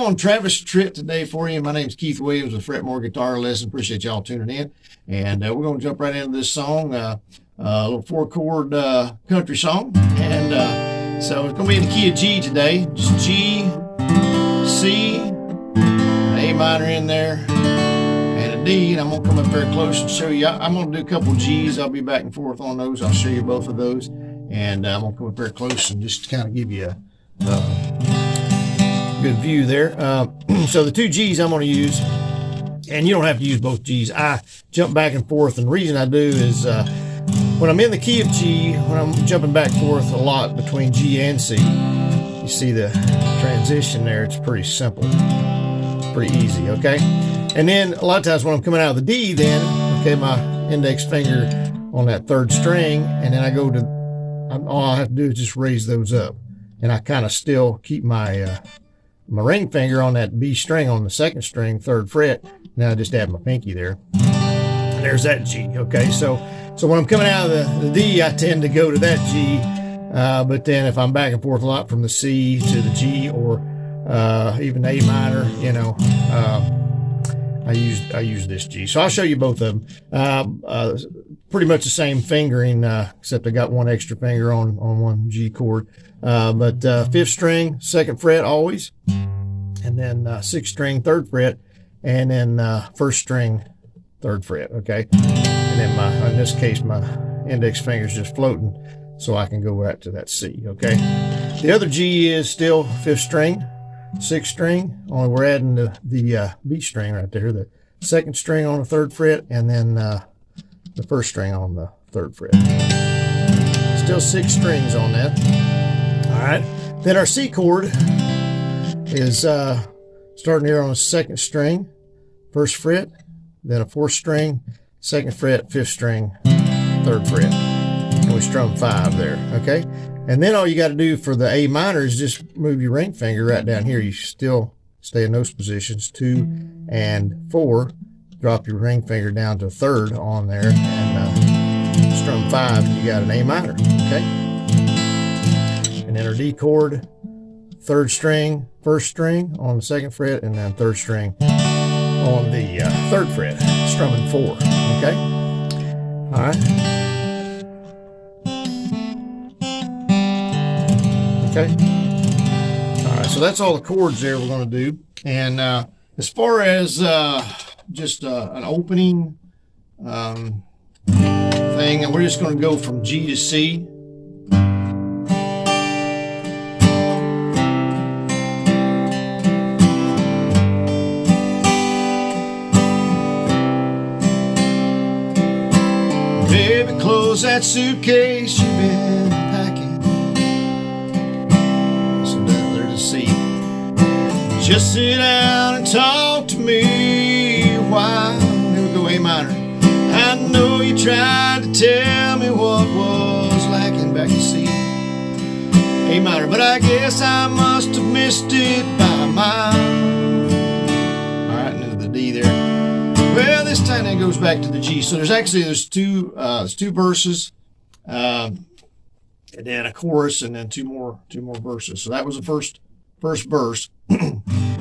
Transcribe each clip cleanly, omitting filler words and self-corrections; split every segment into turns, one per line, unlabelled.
on Travis Tritt today for you. My name's Keith Williams with Fretmore Guitar Lesson. Appreciate y'all tuning in. And we're going to jump right into this song, a little 4-chord country song. And so it's going to be in the key of G today. Just G, C, A minor in there, and a D. And I'm going to come up very close and show you. I'm going to do a couple G's. I'll be back and forth on those. I'll show you both of those. And I'm going to come up very close and just kind of give you a good view there. So the 2 G's I'm going to use, and you don't have to use both G's. I jump back and forth, and the reason I do is when I'm in the key of G, when I'm jumping back and forth a lot between G and C, you see the transition there. It's pretty simple, pretty easy, okay? And then a lot of times when I'm coming out of the D, then, okay, my index finger on that 3rd string, and then I go to, all I have to do is just raise those up. And I kind of still keep my my ring finger on that B string on the 2nd string, 3rd fret. Now I just add my pinky there. And there's that G, okay? So when I'm coming out of the D, I tend to go to that G. But then if I'm back and forth a lot from the C to the G or even A minor, you know, I use this G. So I'll show you both of them. Pretty much the same fingering, except I got one extra finger on one G chord. But 5th string, 2nd fret always, and then 6th string, 3rd fret, and then 1st string, 3rd fret. Okay, and then in this case my index finger is just floating, so I can go right to that C. Okay, the other G is still 5th string, 6th string. Only we're adding the B string right there, the 2nd string on the 3rd fret, and then the 1st string on the 3rd fret. Still 6 strings on that. All right, then our C chord is starting here on the 2nd string, 1st fret, then a 4th string, 2nd fret, 5th string, 3rd fret, and we strum 5 there, okay? And then all you got to do for the A minor is just move your ring finger right down here. You still stay in those positions, 2 and 4. Drop your ring finger down to 3rd on there, and strum 5, and you got an A minor, okay? And then our D chord, 3rd string, 1st string on the 2nd fret, and then 3rd string on the 3rd fret, strumming 4, okay? All right. Okay. All right, so that's all the chords there we're going to do. And as far as just an opening thing, and we're just going to go from G to C. Baby, close that suitcase you've been packing. So down there to C. Just sit down and talk to me a while. Here we go, A minor. I know you tried to tell me what was lacking back in C. A minor, but I guess I must have missed it by a mile. All right, into the D there. Well, this time it goes back to the G. So there's two verses, and then a chorus, and then two more verses. So that was the first verse.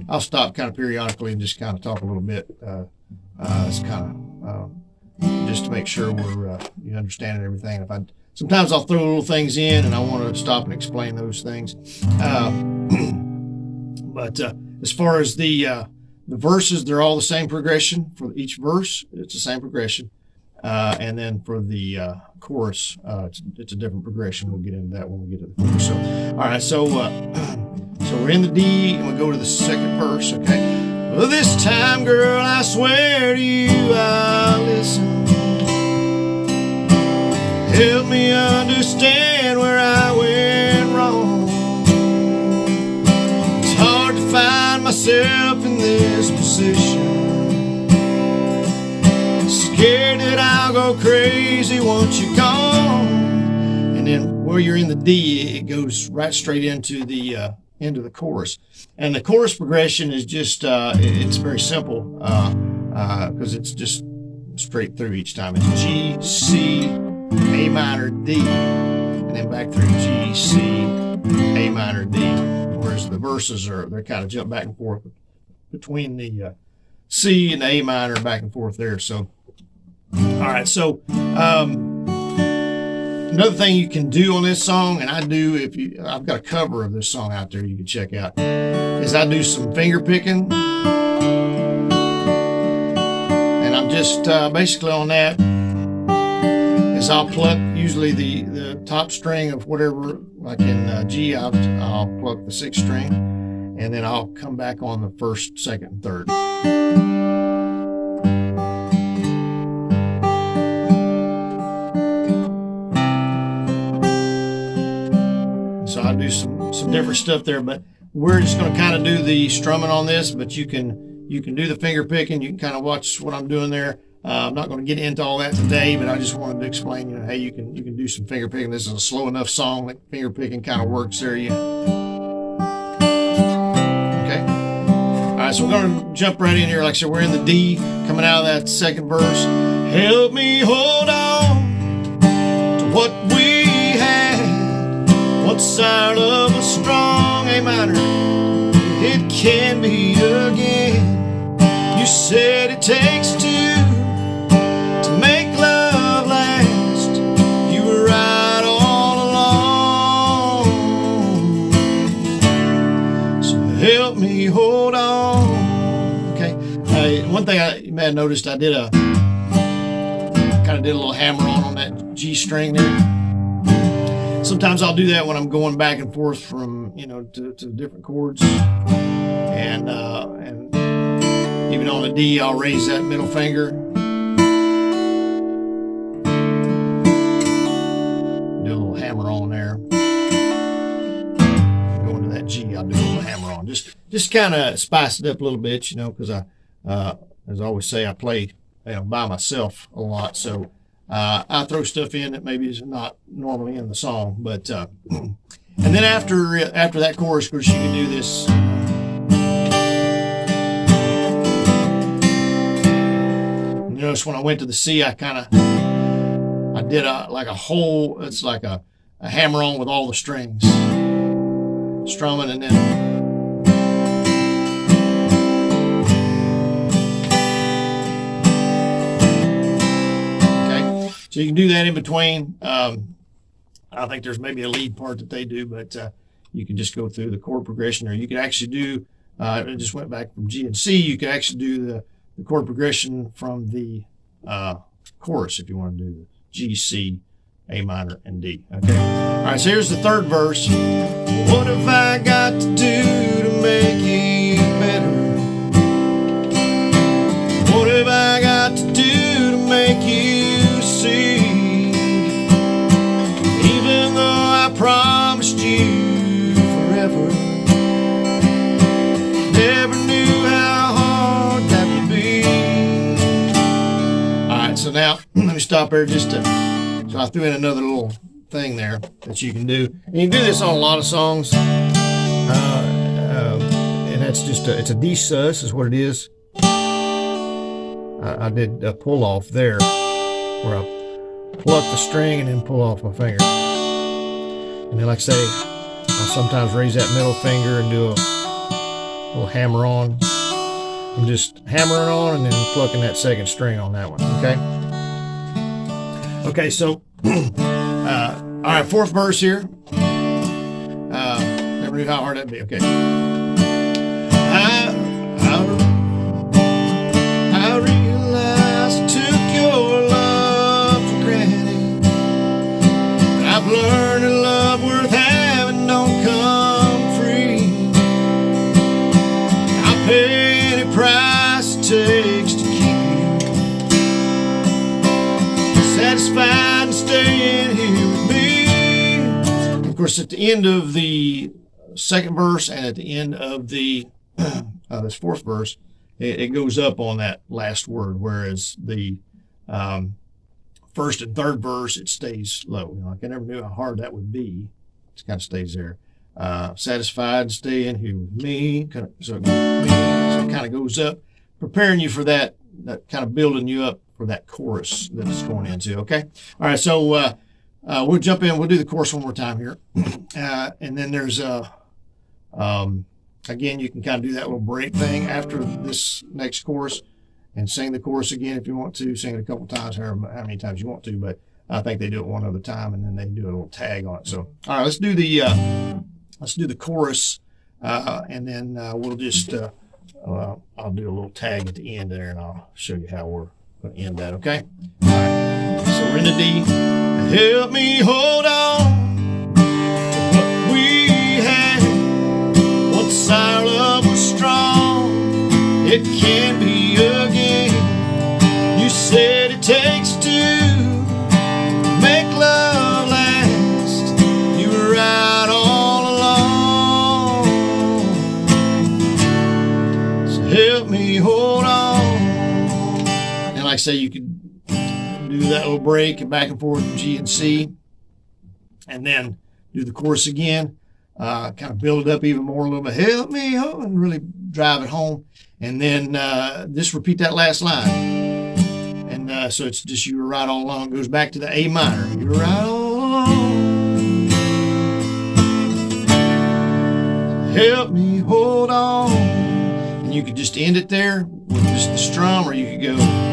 I'll stop kind of periodically and just kind of talk a little bit. It's kind of just to make sure you understand everything. Sometimes I'll throw little things in, and I want to stop and explain those things. But as far as the verses, they're all the same progression for each verse. It's the same progression, and then for the chorus, it's a different progression. We'll get into that when we get to the chorus. So, all right. So we're in the D, and we go to the 2nd verse. Okay. Well, this time, girl, I swear to you, I'll listen. Help me understand where I went wrong. It's hard to find myself in this position. Scared that I'll go crazy once you're gone. And then where you're in the D, it goes right straight into the chorus. And the chorus progression is just it's very simple because it's just straight through each time. It's G, C, A minor, D, and then back through G, C, A minor, D. whereas the verses they're kind of jump back and forth between the C and the A minor, back and forth there. So, all right. So, another thing you can do on this song, and I do I've got a cover of this song out there you can check out, is I do some finger picking. And I'm just basically on that is I'll pluck usually the top string of whatever, like in G, I'll pluck the 6th string, and then I'll come back on the 1st, 2nd, and 3rd. So I do some different stuff there, but we're just going to kind of do the strumming on this, but you can do the finger picking. You can kind of watch what I'm doing there. I'm not going to get into all that today, but I just wanted to explain, hey, you can do some finger picking. This is a slow enough song that finger picking kind of works there. Okay. All right, so we're going to jump right in here. Like I said, we're in the D, coming out of that 2nd verse. Help me hold on to what we had. Once our love was strong, A minor, it can be again. You said it takes two to make love last. You were right all along. So help me hold on. Okay. One thing you may have noticed, I did a little hammer on that G string there. Sometimes I'll do that when I'm going back and forth from, to different chords. And even on the D, I'll raise that middle finger. Do a little hammer on there. Going to that G, I'll do a little hammer on. Just kind of spice it up a little bit, because as I always say, I play by myself a lot. So I throw stuff in that maybe is not normally in the song, but and then after that chorus, of course, you can do this. Notice when I went to the C, I did like a whole. It's like a hammer on with all the strings, strumming, and then. So you can do that in between. I think there's maybe a lead part that they do, but you can just go through the chord progression, or you could actually do, I just went back from G and C, you could actually do the chord progression from the chorus if you want to do the G, C, A minor, and D. Okay. All right, so here's the 3rd verse. What have I got to do to make you better? What have I got to do to make you see? Even though I promised you forever, never knew how hard that would be. All right, so now let me stop there so I threw in another little thing there that you can do. And you can do this on a lot of songs, and that's just it's a D sus is what it is. I did a pull off there where I pluck the string and then pull off my finger. And then, like I say, I'll sometimes raise that middle finger and do a little hammer on. I'm just hammering on and then plucking that 2nd string on that one. Okay, so all right, 4th verse here. Never knew how hard that'd be. Okay. I realized I took your love for granted. I've learned a love worth having don't come free. I'll pay any price it takes to keep you satisfied and staying here with me. Of course, at the end of the 2nd verse and at the end of the this 4th verse, it goes up on that last word, whereas the 1st and 3rd verse, it stays low. I never knew how hard that would be. It kind of stays there. Satisfied, staying here with me. So it kind of goes up, preparing you for that kind of building you up for that chorus that it's going into. Okay. All right. So we'll jump in. We'll do the chorus one more time here, and then there's Again, you can kind of do that little break thing after this next chorus and sing the chorus again if you want to. Sing it a couple times, however how many times you want to, but I think they do it one other time and then they do a little tag on it. So, all right, let's do the chorus, and then we'll just I'll do a little tag at the end there, and I'll show you how we're going to end that. Okay. All right. So we're in the D. Help me hold on to what we had. Once our love was strong, it can't be again. You said it takes two to make love last. You were right all along. So help me hold on. And like I say, you could do that little break and back and forth from G and C, and then do the chorus again. Kind of build it up even more a little bit. Help me, and really drive it home. And then just repeat that last line. And so it's just you were right all along. Goes back to the A minor. You were right all along. Help me hold on. And you could just end it there with just the strum, or you could go.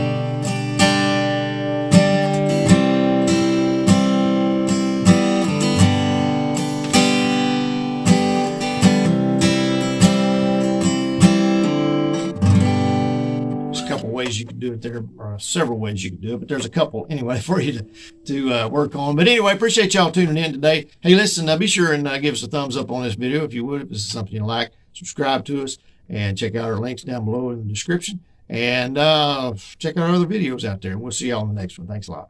Ways you can do it there, or several ways you can do it, but there's a couple anyway for you to work on. But anyway, appreciate y'all tuning in today. Hey, listen, be sure and give us a thumbs up on this video if you would, if this is something you like. Subscribe to us and check out our links down below in the description, and check out our other videos out there. We'll see y'all in the next one. Thanks a lot.